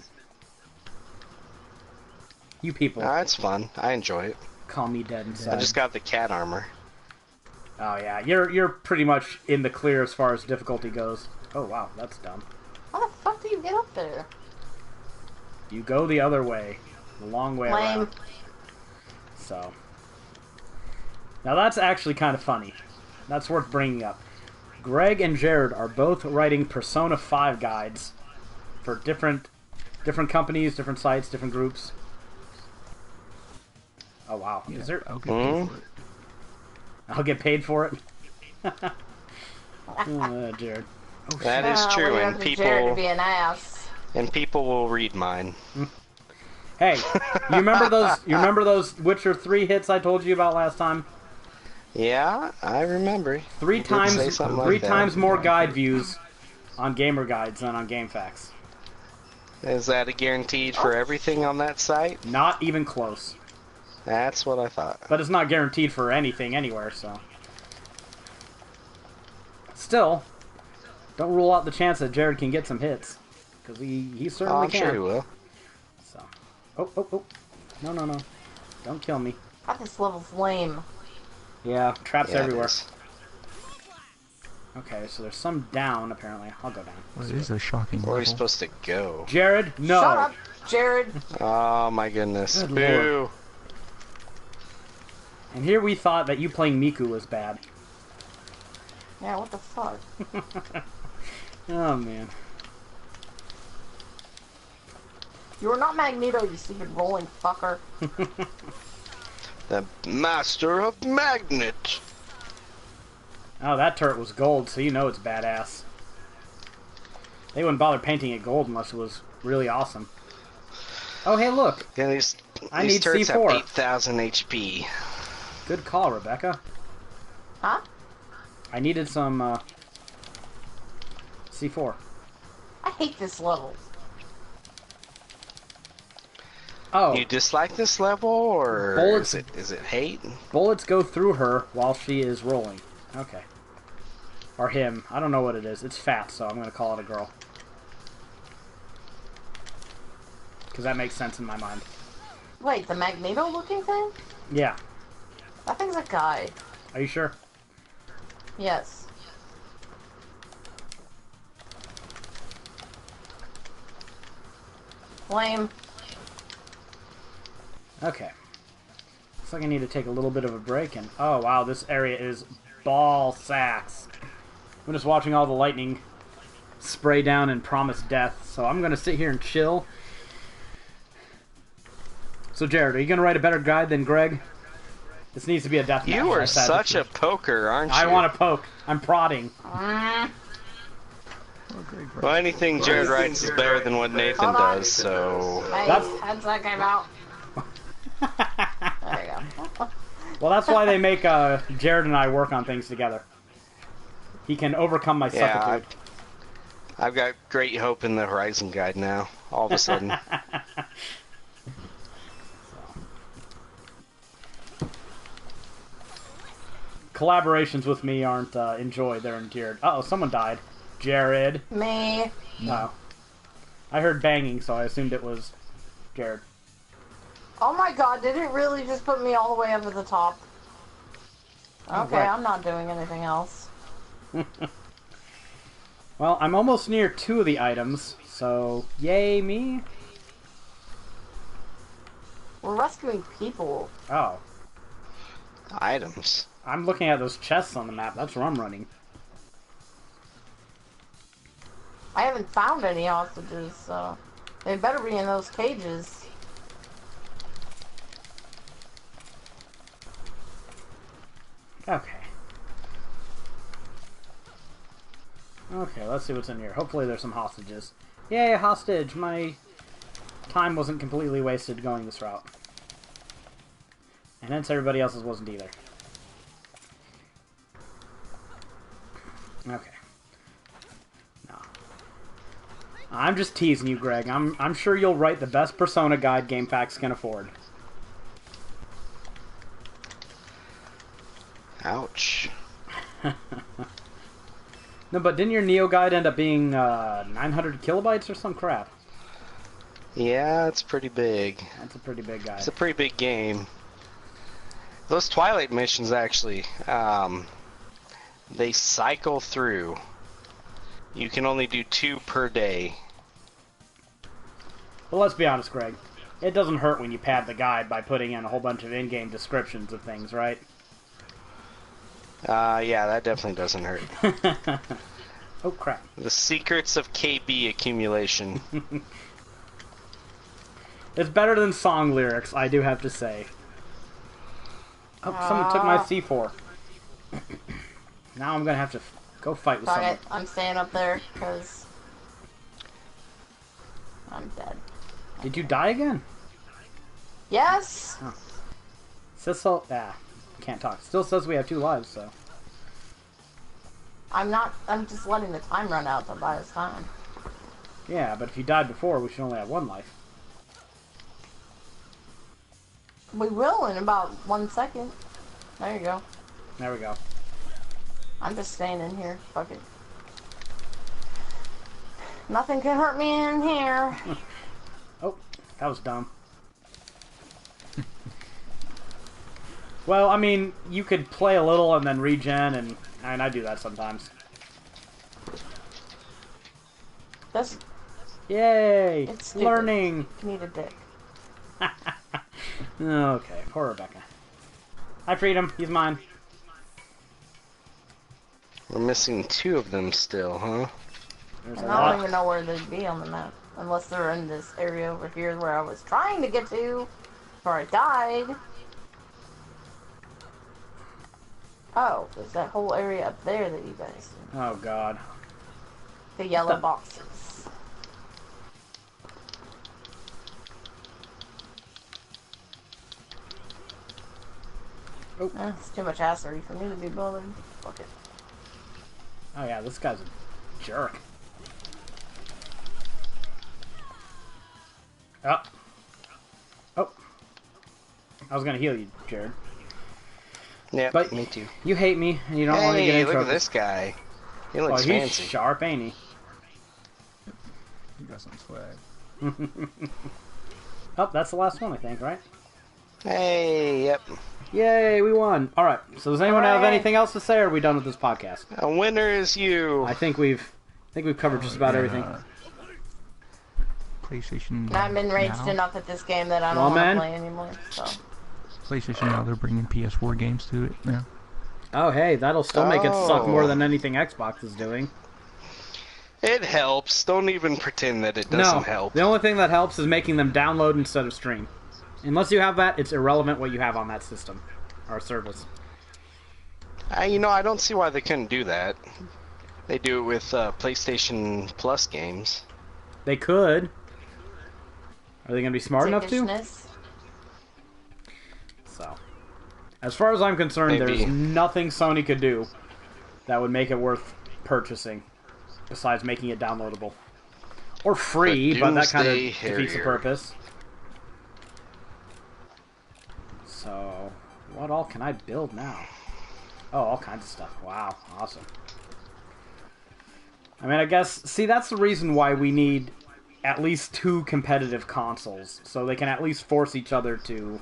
You people It's fun. I enjoy it. call me dead inside. I just got the cat armor. Oh yeah, you're pretty much in the clear as far as difficulty goes. Oh wow, that's dumb. How the fuck do you get up there? You go the other way, the long way Lame. around. So now that's actually kind of funny. That's worth bringing up. Greg and Jared are both writing Persona 5 guides for different companies, different sites, different groups. Oh wow, Yeah, is there? I'll get paid for it. I'll get paid for it. Jared. Oh, That is true, Leave it and up to Jared to be people an ass. will read mine. Hey, you remember those? You remember those Witcher 3 hits I told you about last time? Yeah, I remember. Three You did say something like that. times more guide views on Gamer Guides than on GameFAQs. Is that a guaranteed for everything on that site? Not even close. That's what I thought. But it's not guaranteed for anything anywhere, so. Still, don't rule out the chance that Jared can get some hits. Because he certainly I'm can. sure he will. So. Oh. No. Don't kill me. God, this level's lame. Yeah, traps Yeah, it everywhere. is. Okay, so there's some down, apparently. I'll go down. Well, it is a shocking Where are we level. supposed to go? Jared, no. Shut up, Jared. Oh my goodness. Good Boo. Lord. And here we thought that you playing Miku was bad. Yeah, what the fuck? Oh, man. You are not Magneto, you stupid rolling fucker. The master of magnet. Oh, that turret was gold, so you know it's badass. They wouldn't bother painting it gold unless it was really awesome. Oh, hey, look. Yeah, these I these need turrets C4. have 8,000 HP. Good call, Rebecca. Huh? I needed some, C4. I hate this level. Oh, You dislike this level, or Bullets- is it hate? bullets go through her while she is rolling. Okay. Or him. I don't know what it is. It's fat, so I'm going to call it a girl. Because that makes sense in my mind. Wait, the Magneto looking thing? Yeah. That thing's a guy. Are you sure? Yes. Lame. Okay. Looks like I need to take a little bit of a break, and oh wow, this area is ball sacks. I'm just watching all the lightning spray down and promise death, so I'm gonna sit here and chill. So Jared, are you gonna write a better guide than Greg? This needs to be a death match. You are such a poker, aren't you? I want to poke. I'm prodding. Oh, great, great. Well, anything Jared writes is better than what Nathan Hold on. does, so... Hey, That's- headset came out. There you go. Well, that's why they make Jared and I work on things together. He can overcome my Yeah, suckitude. I've got great hope in the Horizon guide now, all of a sudden. Collaborations with me aren't enjoyed, they're endeared. Uh-oh, someone died. Jared. Me. No. I heard banging, so I assumed it was Jared. Oh my god, did it really just put me all the way up at the top? Okay, right. I'm not doing anything else. Well, I'm almost near 2 of the items, so yay me. We're rescuing people. Oh. Items. I'm looking at those chests on the map. That's where I'm running. I haven't found any hostages, so they better be in those cages. Okay. Okay, let's see what's in here. Hopefully there's some hostages. Yay, hostage! My time wasn't completely wasted going this route. And hence everybody else's wasn't either. Okay. No. I'm just teasing you, Greg. I'm sure you'll write the best Persona guide GameFAQs can afford. Ouch. No, but didn't your Neo guide end up being 900 kilobytes or some crap? Yeah, it's pretty big. That's a pretty big guide. It's a pretty big game. Those Twilight missions, actually, they cycle through. You can only do 2 per day. Well, let's be honest, Greg. It doesn't hurt when you pad the guide by putting in a whole bunch of in-game descriptions of things, right? Yeah, that definitely doesn't hurt. Oh, crap. The secrets of KB accumulation. It's better than song lyrics, I do have to say. Oh, someone took my C4. Now I'm gonna have to go fight with someone. I'm staying up there, because I'm dead. Did you die again? Yes! Oh. Sissel... can't talk. Still says we have 2 lives, so... I'm just letting the time run out to buy us time. Yeah, but if you died before, we should only have 1 life. We will in about 1 second. There you go. There we go. I'm just staying in here. Fuck it. Nothing can hurt me in here. Oh, that was dumb. Well, I mean, you could play a little and then regen, and I do that sometimes. That's... Yay! It's stupid. Learning! Need a dick. Okay, poor Rebecca. Hi, Freedom. He's mine. We're missing 2 of them still, huh? There's a And I lot. don't even know where they'd be on the map. Unless they're in this area over here where I was trying to get to before I died. Oh, there's that whole area up there that you guys see. Oh, God. The yellow boxes. Oh. It's too much assery for me to be bothered. Fuck it. Oh, yeah, this guy's a jerk. Oh. Oh. I was gonna heal you, Jared. Yeah, But me too. you hate me, and you don't want to get Hey, in look trouble. at this guy. He Oh, looks he's fancy. sharp, ain't he? You got some swag. Oh, that's the last one, I think, right? Hey, yep. Yay, we won. All right. So does anyone have Hooray. anything else to say, or are we done with this podcast? A winner is you. I think we've covered just about everything. PlayStation. And I'm enraged now, enough at this game that I Well, don't want man. to play anymore. So PlayStation now they're bringing PS4 games to it now. Oh, hey, that'll still make it suck Oh. more than anything Xbox is doing. It helps. Don't even pretend that it doesn't No, help. the only thing that helps is making them download instead of stream. Unless you have that, it's irrelevant what you have on that system or service. You know, I don't see why they couldn't do that. They do it with PlayStation Plus games. They could. Are they going to be smart enough to? Dickishness. So, as far as I'm concerned, Maybe. there's nothing Sony could do that would make it worth purchasing, besides making it downloadable. Or free, The but that kind of Doomsday defeats the Harrier. purpose. So, what all can I build now? Oh, all kinds of stuff. Wow, awesome. I mean, I guess, see, that's the reason why we need at least 2 competitive consoles, so they can at least force each other to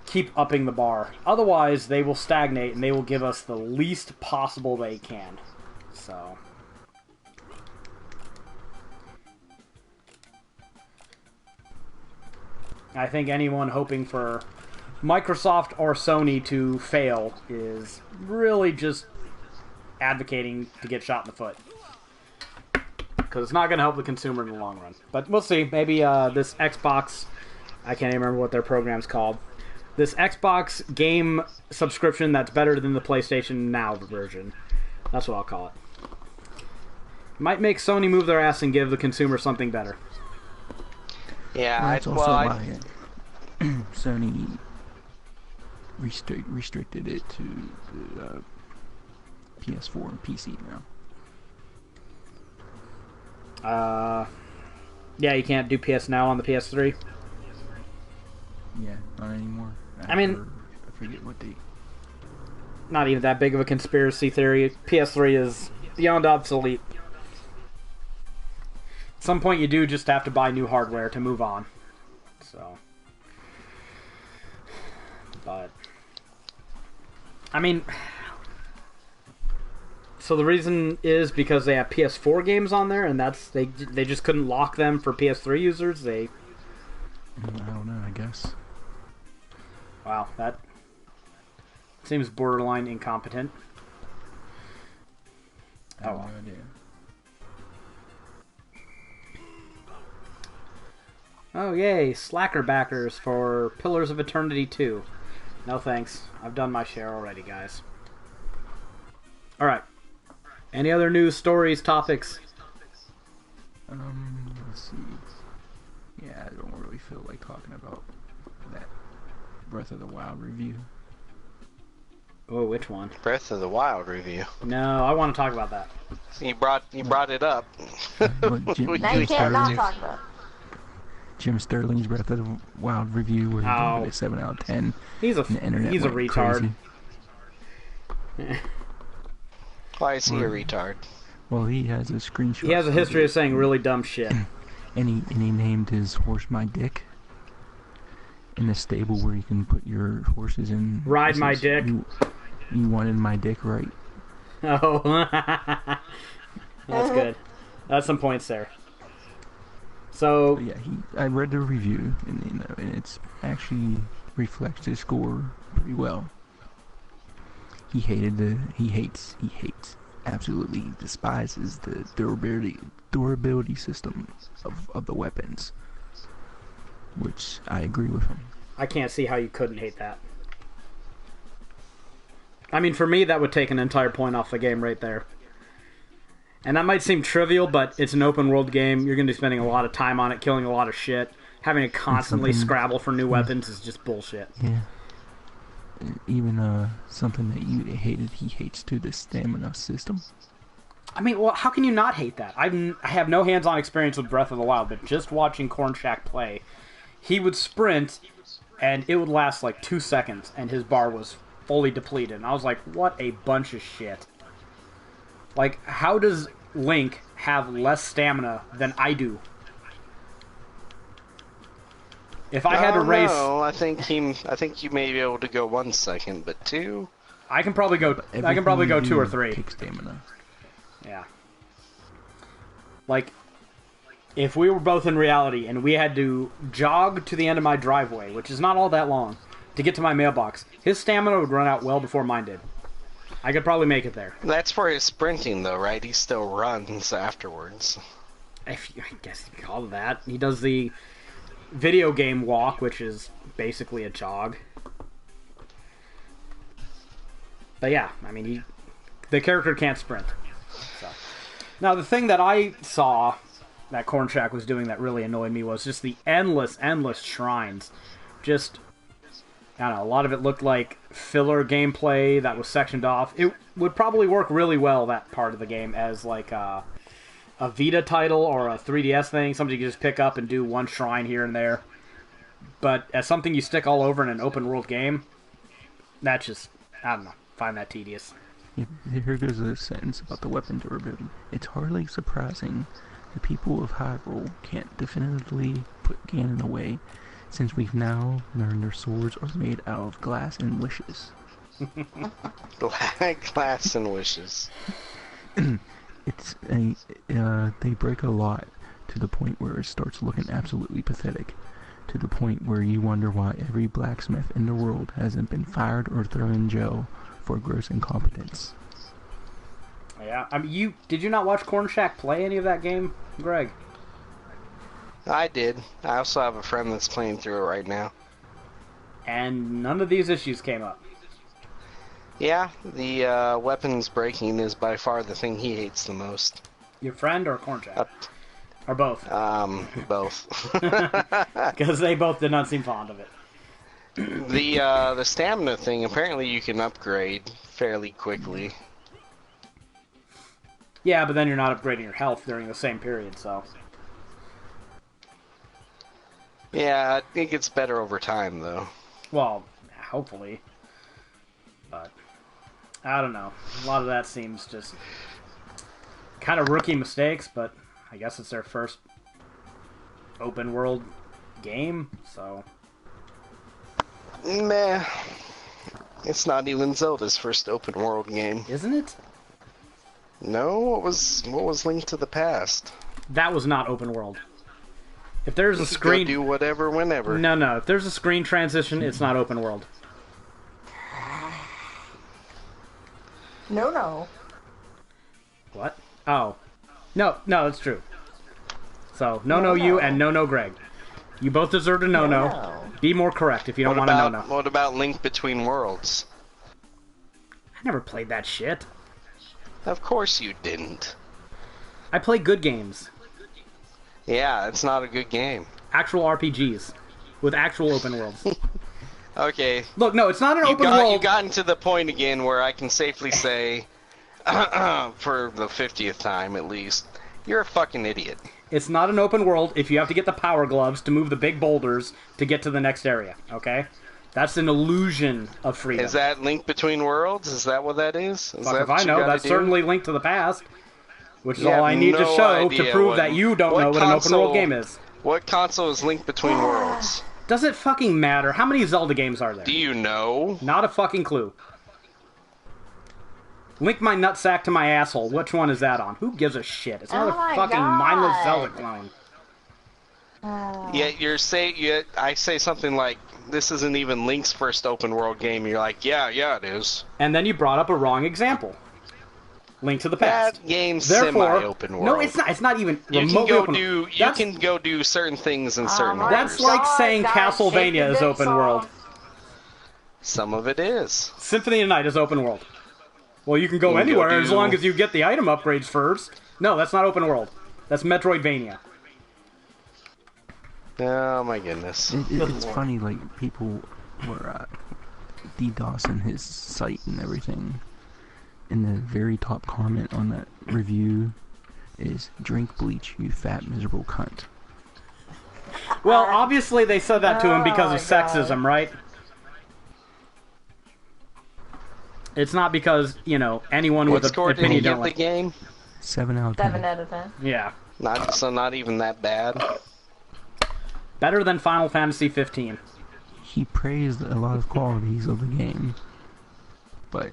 keep upping the bar. Otherwise, they will stagnate, and they will give us the least possible they can. So... I think anyone hoping for Microsoft or Sony to fail is really just advocating to get shot in the foot. Because it's not going to help the consumer in the long run. But we'll see. Maybe this Xbox, I can't even remember what their program's called. This Xbox game subscription that's better than the PlayStation Now version. That's what I'll call it. Might make Sony move their ass and give the consumer something better. Yeah, That's also why Sony restricted it to the PS4 and PC now. Yeah, you can't do PS Now on the PS3. Yeah, not anymore. I mean, I forget what date. Not even that big of a conspiracy theory. PS3 is beyond obsolete. At some point you do just have to buy new hardware to move on. So. But. I mean. So the reason is because they have PS4 games on there, and that's they just couldn't lock them for PS3 users. I don't know, I guess. Wow, that seems borderline incompetent. I have no idea. Oh, yay, Slacker backers for Pillars of Eternity 2. No thanks. I've done my share already, guys. Alright. Any other news, stories, topics? Let's see. Yeah, I don't really feel like talking about that Breath of the Wild review. Oh, which one? Breath of the Wild review. No, I want to talk about that. You brought it up. Now you can't not talk about it. Jim Sterling's Breath of the Wild review, where he gave it a 7 out of 10. He's a retard. Why is he a retard? Well, he has a screenshot. He has a history of saying really dumb shit. And he named his horse My Dick. In a stable where you can put your horses in. Ride my dick. You wanted my dick, right? Oh. That's good. That's some points there. So yeah, I read the review, and and it's actually reflects his score pretty well. He hates, absolutely despises the durability system of the weapons, which I agree with him. I can't see how you couldn't hate that. I mean, for me, that would take an entire point off the game right there. And that might seem trivial, but it's an open world game. You're going to be spending a lot of time on it, killing a lot of shit. Having to constantly scrabble for new weapons is just bullshit. Yeah. Even something that you hated, he hates too, the stamina system. I mean, well, how can you not hate that? I have no hands-on experience with Breath of the Wild, but just watching Cornshack play, he would sprint, and it would last like 2 seconds, and his bar was fully depleted. And I was like, what a bunch of shit. Like, how does Link have less stamina than I do? If I had to race, no, I think you may be able to go 1 second, but 2. I can probably go 2 or 3. Take stamina. Yeah. Like, if we were both in reality and we had to jog to the end of my driveway, which is not all that long, to get to my mailbox, his stamina would run out well before mine did. I could probably make it there. That's for his sprinting, though, right? He still runs afterwards. I guess you could call it that. He does the video game walk, which is basically a jog. But yeah, I mean, the character can't sprint. So. Now, the thing that I saw that Cornshack was doing that really annoyed me was just the endless shrines. Just, I don't know, a lot of it looked like filler gameplay that was sectioned off. It would probably work really well, that part of the game, as like a Vita title or a 3DS thing, something you can just pick up and do one shrine here and there. But as something you stick all over in an open world game, that's just, I don't know, find that tedious. Here goes a sentence about the weapon durability. It's hardly surprising the people of Hyrule can't definitively put Ganon away, since we've now learned their swords are made out of glass and wishes. Glass and wishes. They break a lot to the point where it starts looking absolutely pathetic. to the point where you wonder why every blacksmith in the world hasn't been fired or thrown in jail for gross incompetence. Yeah, I mean, did you not watch Corn Shack play any of that game, Greg? I did. I also have a friend that's playing through it right now. And none of these issues came up. Yeah, the weapons breaking is by far the thing he hates the most. Your friend or Corn Shack? Or both? Both. Because they both did not seem fond of it. The stamina thing, apparently you can upgrade fairly quickly. Yeah, but then you're not upgrading your health during the same period, so... Yeah, I think it's better over time, though. Well, hopefully. But, I don't know. A lot of that seems just kind of rookie mistakes, but I guess it's their first open world game, so... Meh. It's not even Zelda's first open world game. Isn't it? No, what was Link to the Past? That was not open world. If there's a screen... Go do whatever, whenever. No. If there's a screen transition, it's not open world. No. What? Oh. No, it's true. So, no, you, and no, Greg. You both deserve a no. Be more correct if you don't want a no. What about Link Between Worlds? I never played that shit. Of course you didn't. I play good games. Yeah, it's not a good game. Actual RPGs. With actual open worlds. Okay. Look, no, it's not an open world. You've gotten to the point again where I can safely say, for the 50th time at least, you're a fucking idiot. It's not an open world if you have to get the power gloves to move the big boulders to get to the next area, okay? That's an illusion of freedom. Is that Link Between Worlds? Is that what that is? Fuck if I know. That's certainly Link to the Past. Which is all I need to show to prove that you don't know what an open world game is. What console is Link Between Worlds? Does it fucking matter? How many Zelda games are there? Do you know? Not a fucking clue. Link my nutsack to my asshole. Which one is that on? Who gives a shit? It's not a fucking mindless Zelda clone. I say something like, this isn't even Link's first open world game. You're like, yeah, it is. And then you brought up a wrong example. Link to the Past. That game's semi-open world. No, it's not. It's not even remotely open. You can go do certain things in certain orders. That's like saying Castlevania is open world. Some of it is. Symphony of the Night is open world. Well, you can go anywhere as long as you get the item upgrades first. No, that's not open world. That's Metroidvania. Oh my goodness. It's funny, like, people were DDoSing his site and everything. And the very top comment on that review is, "Drink bleach, you fat miserable cunt." Well, obviously they said that to him because of sexism, right? It's not because, anyone with an opinion don't like the game. 7 out of 10. 7 out of 10. Yeah. Not even that bad. Better than Final Fantasy 15. He praised a lot of qualities of the game, but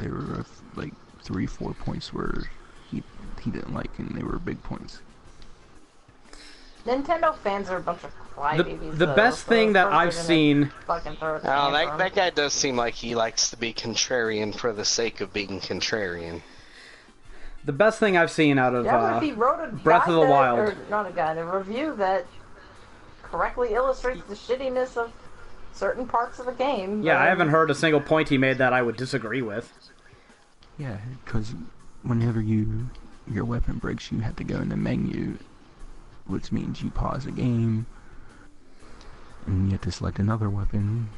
there were like 3-4 points where he didn't like, and they were big points. Nintendo fans are a bunch of crybabies. The best thing that I've seen... that guy does seem like he likes to be contrarian for the sake of being contrarian. The best thing I've seen out of Breath of the Wild... a review that correctly illustrates the shittiness of certain parts of the game. Yeah, I haven't heard a single point he made that I would disagree with. Yeah, because whenever your weapon breaks, you have to go in the menu, which means you pause the game, and you have to select another weapon.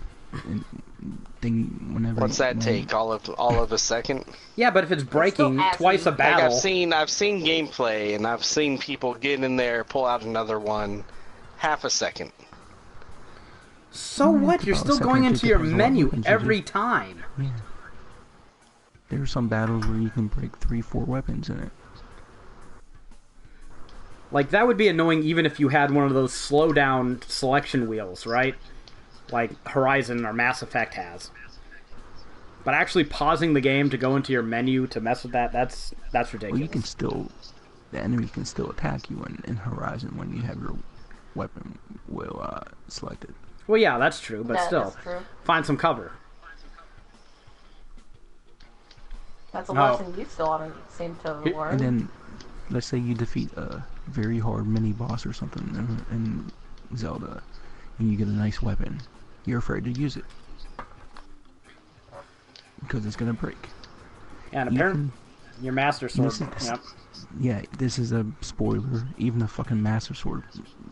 And what's that take? All of a second? Yeah, but if it's breaking twice a battle, I've seen gameplay, and I've seen people get in there, pull out another one, half a second. So what? You're still going into your menu every time. Yeah. There are some battles where you can break 3-4 weapons in it. Like, that would be annoying even if you had one of those slow-down selection wheels, right? Like Horizon or Mass Effect has. But actually pausing the game to go into your menu to mess with that's ridiculous. Well, the enemy can still attack you in Horizon when you have your weapon will select it. Well, yeah, that's true, but Yeah, still, that's true. find some cover. That's a No. lesson you still haven't seemed to have And learned. And then, let's say you defeat a very hard mini boss or something in Zelda, and you get a nice weapon. You're afraid to use it because it's gonna break. Yeah, and apparently, your Master Sword. This is- Yep. Yeah, this is a spoiler. Even the fucking Master Sword,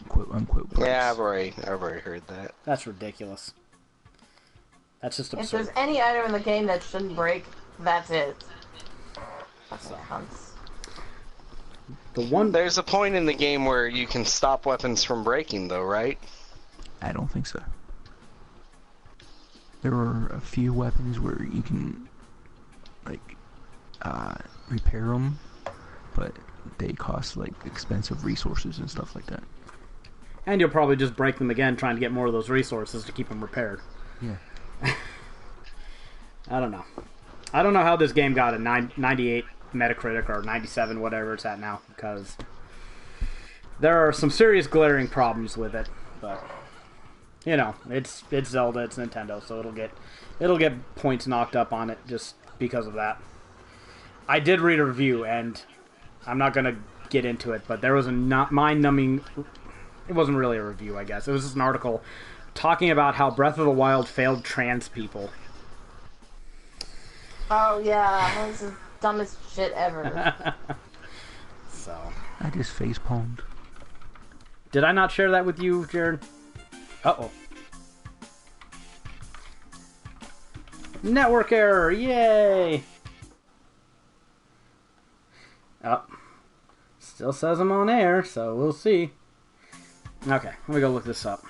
quote unquote. Breaks. Yeah, I've already heard that. That's ridiculous. That's just If absurd. there's any item in the game that shouldn't break, that's it. That's what counts. The one There's a point in the game where you can stop weapons from breaking, though, right? I don't think so. There are a few weapons where you can, like, repair them, but they cost, like, expensive resources and stuff like that. And you'll probably just break them again trying to get more of those resources to keep them repaired. Yeah. I don't know. I don't know how this game got a 98 Metacritic or 97, whatever it's at now, because there are some serious glaring problems with it. But you know, it's Zelda, it's Nintendo, so it'll get points knocked up on it just because of that. I did read a review, and I'm not gonna get into it, but there was a mind-numbing. It wasn't really a review, I guess. It was just an article talking about how Breath of the Wild failed trans people. Oh yeah, this is the dumbest shit ever. So, I just face palmed. did I not share that with you, Jared? Uh-oh. Network error! Yay! Oh. Still says I'm on air, so we'll see. Okay, let me go look this up.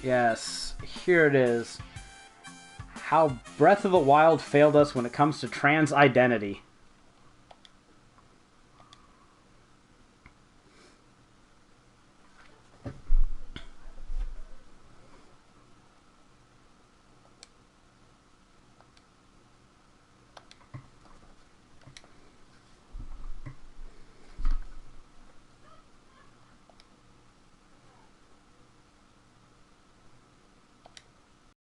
Yes, here it is. How Breath of the Wild failed us when it comes to trans identity.